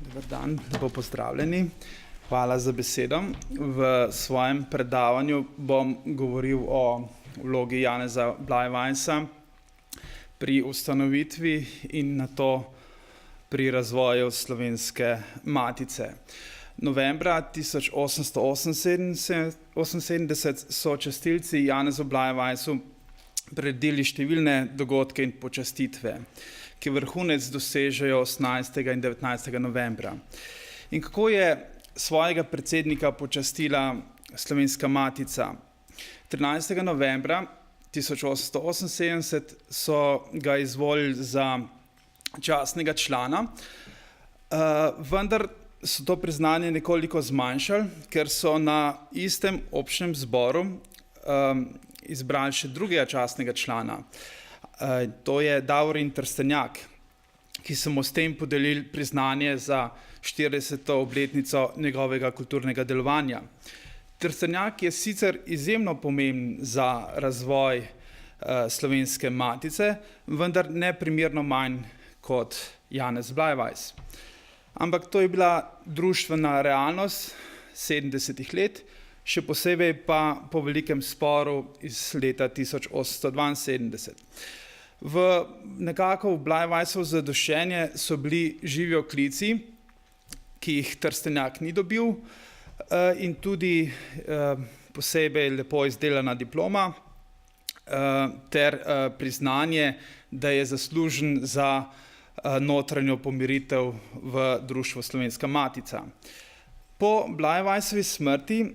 Dober dan, lepo pozdravljeni. Hvala za besedo. V svojem predavanju bom govoril o vlogi Janeza Blajvajsa pri ustanovitvi in nato pri razvoju Slovenske matice. Novembra 1878 so častilci Janezu Blajvajsu priredili številne dogodke in počastitve, ki vrhunec dosežejo 18. in 19. novembra. In kako je svojega predsednika počastila Slovenska matica? 13. novembra 1878 so ga izvolili za častnega člana, vendar so to priznanje nekoliko zmanjšali, ker so na istem občnem zboru izbrali še drugega častnega člana. To je Davorin Trstenjak, ki so mu s tem podelili priznanje za 40. obletnico njegovega kulturnega delovanja. Trstenjak je sicer izjemno pomemben za razvoj Slovenske matice, vendar neprimerno manj kot Janez Blajvajs. Ampak to je bila društvena realnost 70. let, še posebej pa po velikem sporu iz leta 1872. Nekako v Blajvajsovo zadoščenje so bili živi oklici, ki jih Trstenjak ni dobil, in tudi posebej lepo izdelana diploma ter priznanje, da je zaslužen za notranjo pomiritev v društvu Slovenska matica. Po Blajvajsovi smrti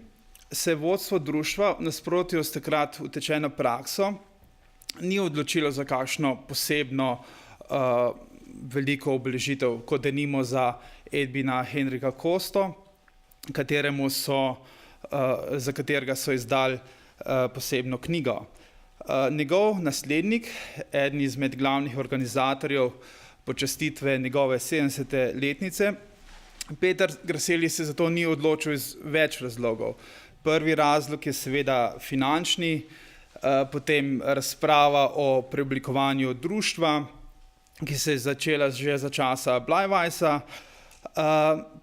se vodstvo društva v nasprotju s takrat utečeno prakso ni odločilo za kakšno posebno veliko obeležitev, kot denimo za Edwina Henrika Kosto, za katerega so izdali posebno knjigo. Njegov naslednik, eden izmed glavnih organizatorjev počastitve njegove 70. letnice, Peter Graseli, se zato ni odločil iz več razlogov. Prvi razlog je seveda finančni, potem razprava o preoblikovanju društva, ki se je začela že za časa Blajvajsa,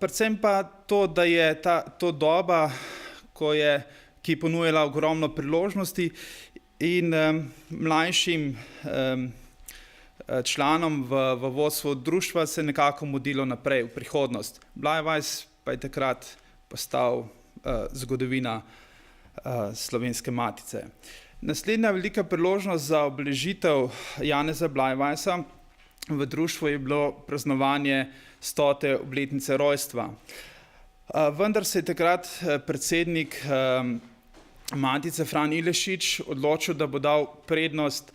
predvsem pa to, da je to doba, ki je ponujala ogromno priložnosti in mlajšim članom v vodstvu društva se nekako mudilo naprej v prihodnost. Blajvajs pa je takrat postal zgodovina Slovenske matice. Naslednja velika priložnost za obeležitev Janeza Blajvajsa v društvu je bilo praznovanje 100. obletnice rojstva. Vendar se je takrat predsednik matice Fran Ilešič odločil, da bo dal prednost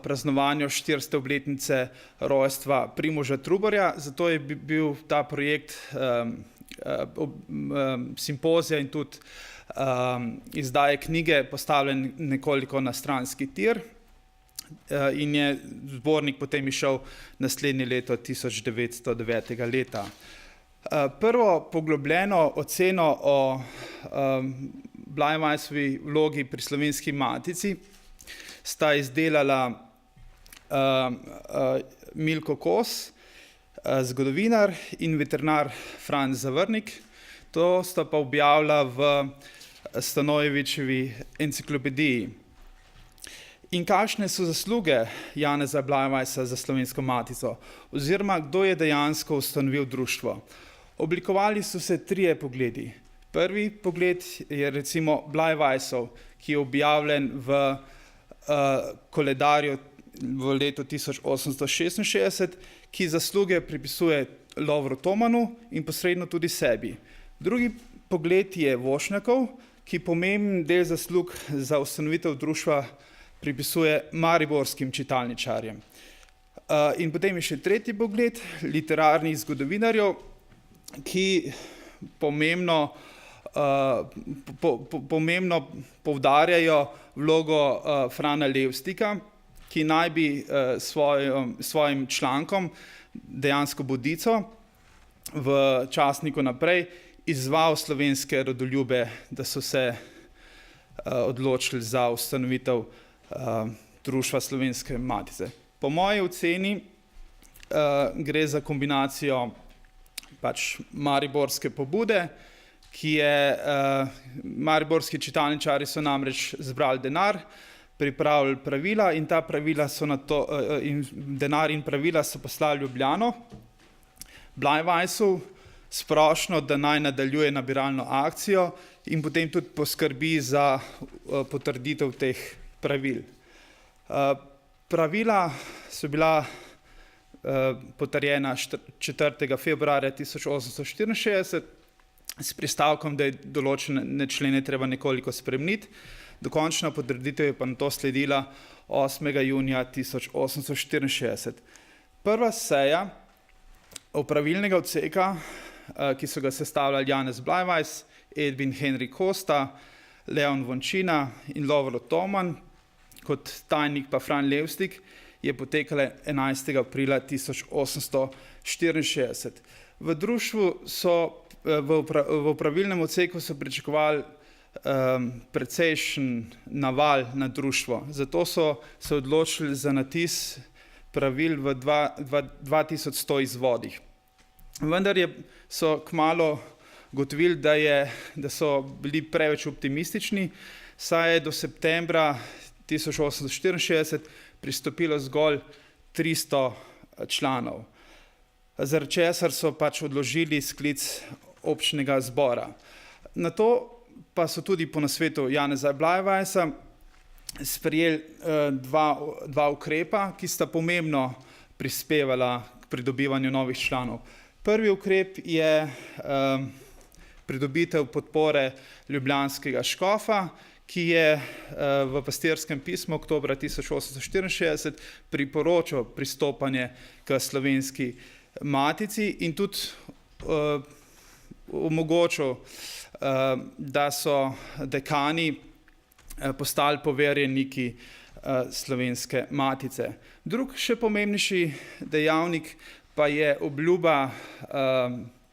praznovanju 400. obletnice rojstva Primoža Trubarja, zato je bil ta projekt simpozija in tudi izdaje knjige postavljen nekoliko na stranski tir in je zbornik potem išel naslednje leto 1909. leta. Prvo poglobljeno oceno o Blajvajsovi vlogi pri Slovenski matici sta izdelala Milko Kos, zgodovinar, in veterinar Franc Zavrnik. To sta pa objavila v Stanojevičevi enciklopediji. In kakšne so zasluge Janeza Blajvajsa za Slovensko matico, oziroma kdo je dejansko ustanovil društvo? Oblikovali so se trije pogledi. Prvi pogled je recimo Blajvajsov, ki je objavljen v koledarju v letu 1866, ki zasluge pripisuje Lovru Tomanu in posredno tudi sebi. Drugi pogled je Vošnjakov, ki pomemben del zaslug za ustanovitev društva pripisuje mariborskim čitalničarjem. In potem je še tretji pogled literarnih zgodovinarjev, ki pomembno poudarjajo vlogo Frana Levstika, ki naj bi svojim člankom, dejansko Budico, v časniku Naprej izzval slovenske rodoljube, da so se odločili za ustanovitev društva Slovenske matice. Po moji oceni gre za kombinacijo pač mariborske pobude, ki je, mariborski čitalničarji so namreč zbrali denar, pripravili pravila in ta pravila so in denar in pravila so poslali v Ljubljano, Bleiweissu s prošnjo, da naj nadaljuje nabiralno akcijo in potem tudi poskrbi za potrditev teh pravil. Pravila so bila potrjena 4. februarja 1864 s pristavkom, da je določene člene treba nekoliko spremeniti. Dokončna potrditev je pa nato sledila 8. junija 1864. Prva seja opravilnega odseka, ki so ga sestavljali Janez Bleiweiss, Edwin Henry Costa, Leon Vončina in Lovro Toman, kot tajnik pa Fran Levstik, je potekala 11. aprila 1864. V društvu so v opravilnem odseku so pričakovali precejšen naval na društvo. Zato so se odločili za natis pravil v 2100 izvodih. Vendar so kmalu ugotovili, da so bili preveč optimistični, saj je do septembra 1864 pristopilo zgolj 300 članov, zaradi česar so pač odložili sklic občnega zbora. Nato pa so tudi po nasvetu Janeza Bleiweissa sprejeli dva ukrepa, ki sta pomembno prispevala k pridobivanju novih članov. Prvi ukrep je pridobitev podpore ljubljanskega škofa, ki je v pastirskem pismu oktobra 1864 priporočal pristopanje k Slovenski matici in tudi omogočil, da so dekani postali poverjeniki Slovenske matice. Drug še pomembnejši dejavnik pa je obljuba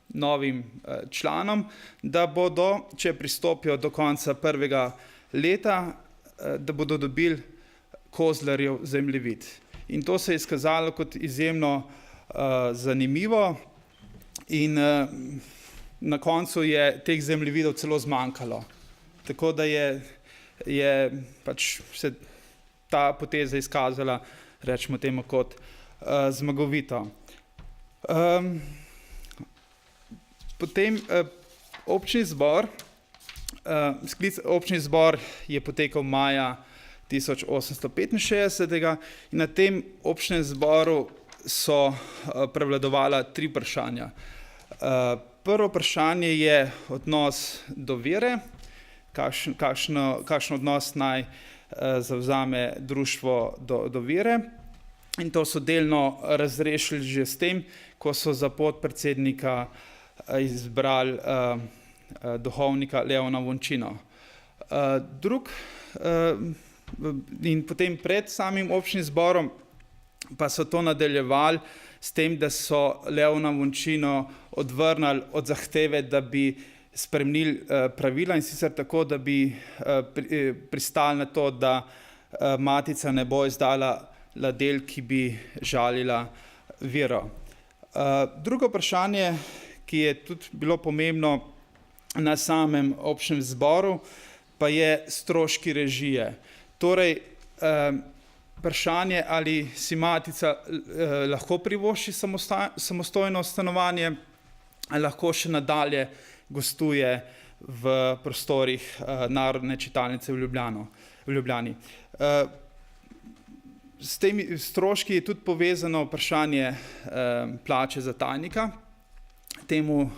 novim članom, da bodo, če pristopijo do konca prvega leta, da bodo dobili Kozlerjev zemljevid. In to se je izkazalo kot izjemno zanimivo in na koncu je teh zemljevidov celo zmanjkalo. Tako da je pač se ta poteza izkazala, rečemo temu, kot zmagovito. Potem občni zbor, sklic občni zbor je potekal maja 1865 in na tem občnem zboru so prevladovala 3 vprašanja. Prvo vprašanje je odnos do vere, kakšen odnos naj zavzame društvo do vere. In to so delno razrešili že s tem, ko so za podpredsednika izbrali duhovnika Leona Vončino. In potem pred samim občnim zborom pa so to nadaljevali s tem, da so Leona Vončino odvrnili od zahteve, da bi spremenili pravila, in sicer tako, da bi pristali na to, da matica ne bo izdala ladel, ki bi žalila vero. Drugo vprašanje, ki je tudi bilo pomembno na samem občnem zboru, pa je stroški režije. Torej, vprašanje, ali si matica lahko privošči samostojno stanovanje, ali lahko še nadalje gostuje v prostorih Narodne čitalnice v Ljubljani. S temi stroški je tudi povezano vprašanje plače za tajnika. Temu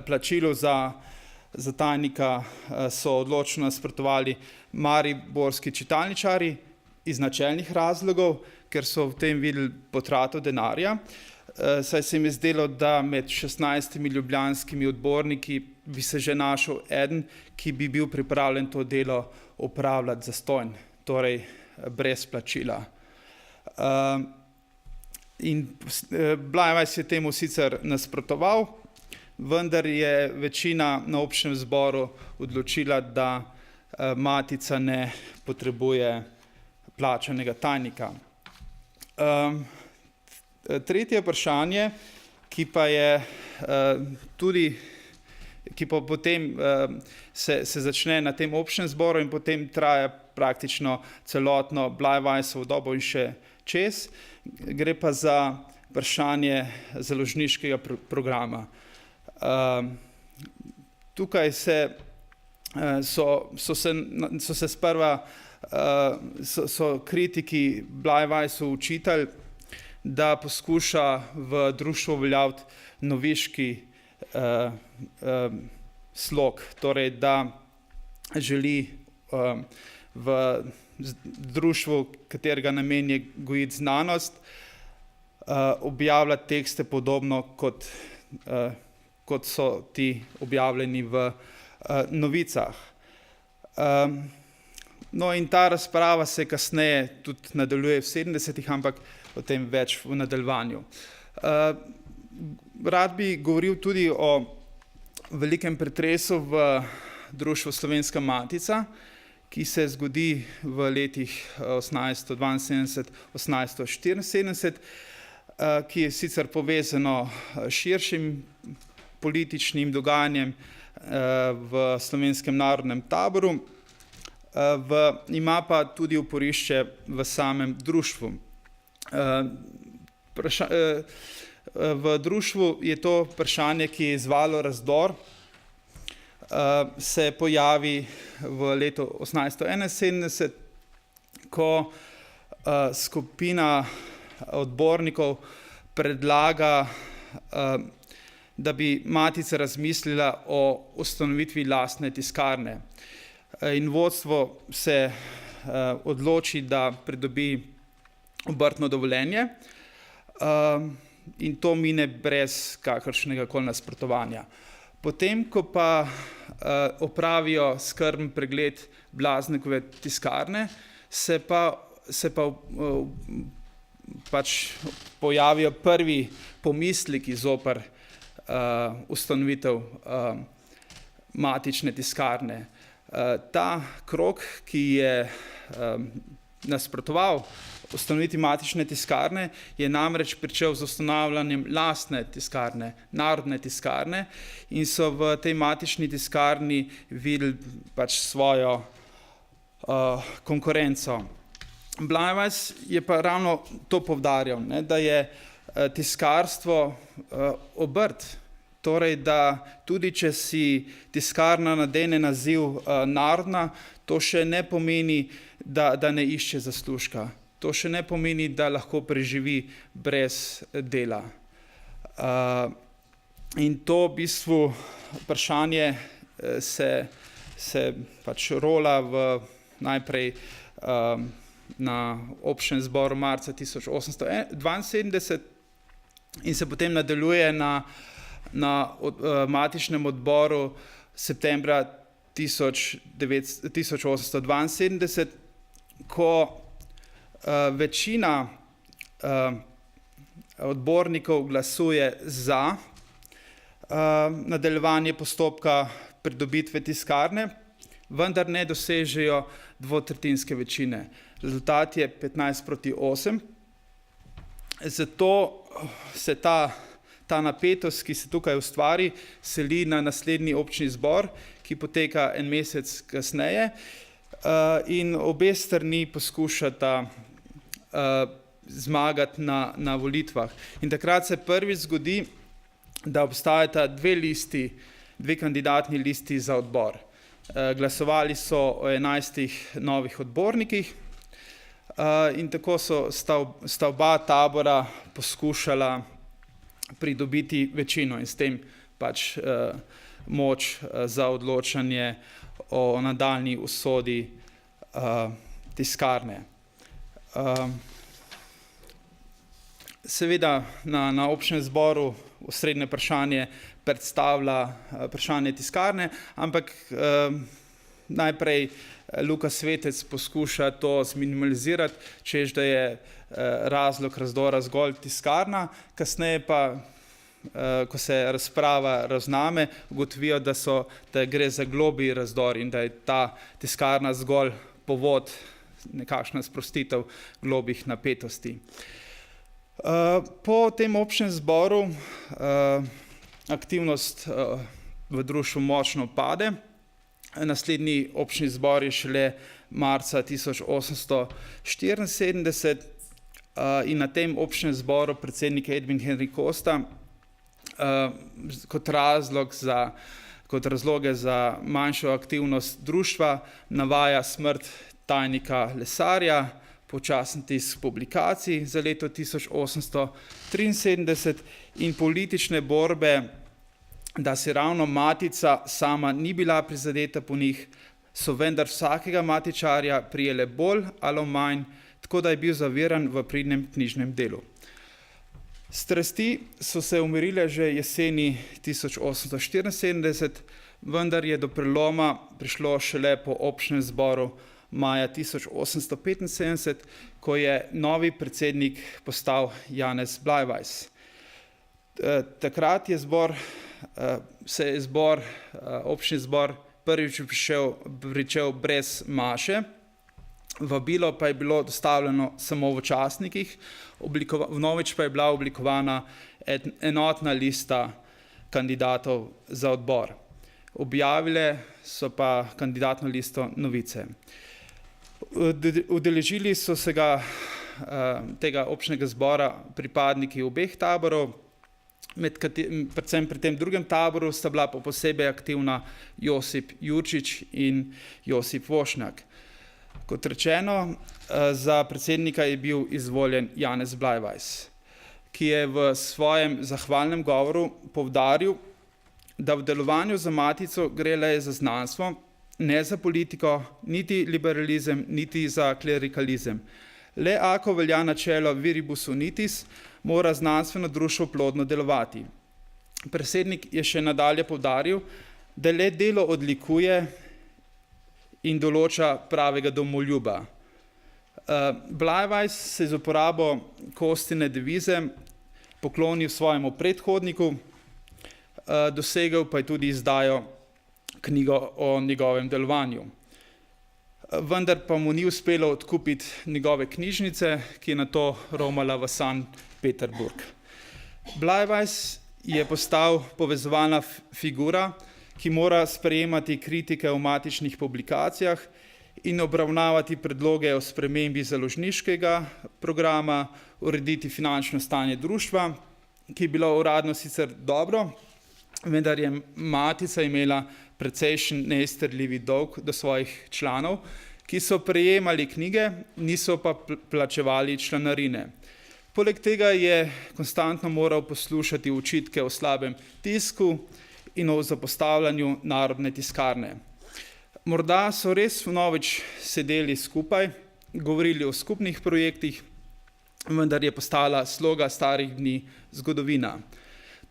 plačilu za tajnika so odločno nasprotovali mariborski čitalničarji iz načelnih razlogov, ker so v tem videli potrato denarja, saj se jim je zdelo, da med 16 ljubljanskimi odborniki bi se že našel eden, ki bi bil pripravljen to delo opravljati zastonj, torej brez plačila. In Bleiweiss je temu sicer nasprotoval, vendar je večina na občnem zboru odločila, da matica ne potrebuje plačanega tajnika. Tretje vprašanje, ki pa je tudi, ki pa potem se začne na tem občnem zboru in potem traja praktično celotno Bleiweissovo dobo in še čez. Gre pa za vprašanje založniškega programa. Tukaj so se sprva so kritiki Bleiweissu učitelj, da poskuša v društvu uveljaviti noviški slog, torej da želi v društvu, katerega namen je gojiti znanost, objavljati tekste podobno kot so ti objavljeni v novicah. No in ta razprava se kasneje tudi nadaljuje v 70-ih, ampak o tem več v nadaljevanju. Rad bi govoril tudi o velikem pretresu v društvu Slovenska Matica, ki se zgodi v letih 1872-1874, ki je sicer povezano s širšim političnim dogajanjem v Slovenskem narodnem taboru, ima pa tudi uporišče v samem društvu. V društvu je to vprašanje, ki je izzvalo razdor, se pojavi v letu 1871, ko skupina odbornikov predlaga, da bi Matica razmislila o ustanovitvi lastne tiskarne. In vodstvo se odloči, da pridobi obrtno dovoljenje, in to mine brez kakršnega koli nasprotovanja. Potem, ko pa opravijo skrben pregled Blaznikove tiskarne, se pa pač pojavijo prvi pomisleki zoper ustanovitev matične tiskarne. Ta krog, ki je nasprotoval ustanovitvi matične tiskarne, je namreč pričel z ustanavljanjem lastne tiskarne, narodne tiskarne, in so v tej matični tiskarni videli pač svojo konkurenco. Bleiweiss je pa ravno to poudarjal, da je tiskarstvo obrt, torej da tudi če si tiskarna nadene naziv narodna, to še ne pomeni, da ne išče zaslužka. To še ne pomeni, da lahko preživi brez dela. In to v bistvu vprašanje se pač rola najprej na občnem zboru marca 1872 in se potem nadaljuje na matičnem odboru septembra 1872, ko večina odbornikov glasuje za nadaljevanje postopka pridobitve tiskarne, vendar ne dosežejo dvotretjinske večine. Rezultat je 15:8. Zato se ta napetost, ki se tukaj ustvari, seli na naslednji občni zbor, ki poteka en mesec kasneje, in obe strani poskušata zmagati na volitvah. In takrat se prvič zgodi, da obstajata dve kandidatni listi za odbor. Glasovali so o 11 novih odbornikih, in tako sta oba tabora poskušala pridobiti večino in s tem pač moč za odločanje o nadaljnji usodi tiskarne. Seveda na občnem zboru osrednje vprašanje predstavlja vprašanje tiskarne, ampak najprej Luka Svetec poskuša to zminimalizirati, češ da je razlog razdora zgolj tiskarna, kasneje pa, ko se razprava razname, ugotovijo, da gre za globlji razdor in da je ta tiskarna zgolj povod, nekakšna sprostitev globih napetosti. Po tem občnem zboru aktivnost v društvu močno pade. Naslednji občni zbor je šele marca 1874 in na tem občnem zboru predsednik Edwin Henry Costa kot razloge za manjšo aktivnost društva navaja smrt tajnika Lesarja, počasen tisk publikacij za leto 1873 in politične borbe, da se ravno matica sama ni bila prizadeta po njih, so vendar vsakega matičarja prijele bolj ali manj, tako da je bil zaviran v pridnem knjižnem delu. Strasti so se umirile že jeseni 1874, vendar je do preloma prišlo šele po občnem zboru maja 1875, ko je novi predsednik postal Janez Bleiweis. Takrat je občni zbor prvič pričel brez maše, vabilo pa je bilo dostavljeno samo v časnikih, vnovič pa je bila oblikovana enotna lista kandidatov za odbor. Objavile so pa kandidatno listo Novice. Udeležili so se tega občnega zbora pripadniki obeh taborov, predvsem pri tem drugem taboru sta bila pa posebej aktivna Josip Jurčič in Josip Vošnjak. Kot rečeno, za predsednika je bil izvoljen Janez Bleiweis, ki je v svojem zahvalnem govoru poudaril, da v delovanju za matico gre le za znanstvo, ne za politiko, niti liberalizem, niti za klerikalizem. Le ako velja načelo viribus unitis, mora znanstveno društvo plodno delovati. Predsednik je še nadalje poudaril, da le delo odlikuje in določa pravega domoljuba. Bleiweis se je z uporabo Costine devize poklonil svojemu predhodniku, dosegel pa je tudi izdajo knjigo o njegovem delovanju. Vendar pa mu ni uspelo odkupiti njegove knjižnice, ki je nato romala v Sankt Peterburg. Bleiweis je postal povezovalna figura, ki mora sprejemati kritike v matičnih publikacijah in obravnavati predloge o spremembi založniškega programa, urediti finančno stanje društva, ki je bilo uradno sicer dobro, vendar je matica imela precejšen neizterljivi dolg do svojih članov, ki so prejemali knjige, niso pa plačevali članarine. Poleg tega je konstantno moral poslušati očitke o slabem tisku in o zapostavljanju Narodne tiskarne. Morda so res vnovič sedeli skupaj, govorili o skupnih projektih, vendar je postala sloga starih dni zgodovina.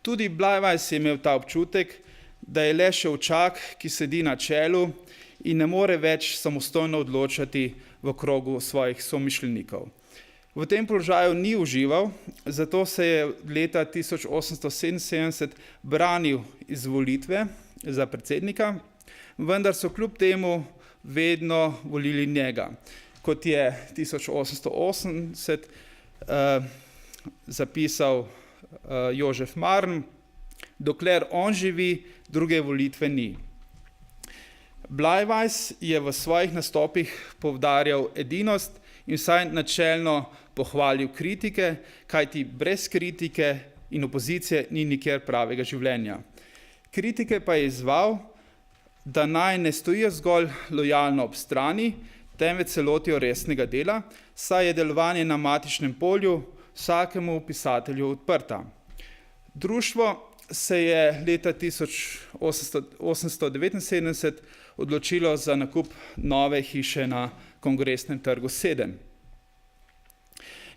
Tudi Bleiweis je imel ta občutek, da je le še učak, ki sedi na čelu in ne more več samostojno odločati v krogu svojih somišljenikov. V tem položaju ni užival, zato se je leta 1877 branil izvolitve za predsednika, vendar so kljub temu vedno volili njega. Kot je 1880 zapisal Jožef Marn, dokler on živi, druge volitve ni. Bleiweis je v svojih nastopih poudarjal edinost in vsaj načelno pohvalil kritike, kajti brez kritike in opozicije ni nikjer pravega življenja. Kritike pa je izzval, da naj ne stojijo zgolj lojalno ob strani, temveč se lotijo resnega dela, saj je delovanje na matičnem polju vsakemu pisatelju odprta. Društvo se je leta 1879 odločilo za nakup nove hiše na Kongresnem trgu 7.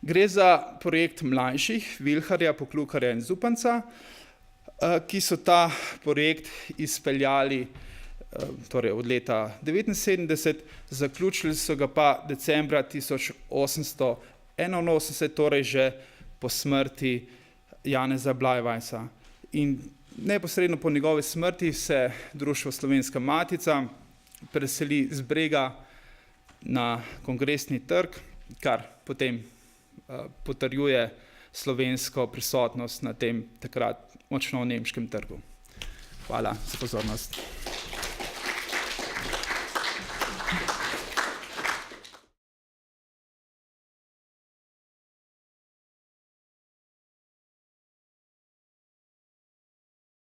Gre za projekt mlajših, Vilharja, Poklukarja in Zupanca, ki so ta projekt izpeljali torej od leta 1979, zaključili so ga pa decembra 1881, torej že po smrti Janeza Bleiweisa. In neposredno po njegovi smrti se društvo Slovenska matica preseli z Brega na Kongresni trg, kar potem potrjuje slovensko prisotnost na tem takrat močno nemškem trgu. Hvala za pozornost.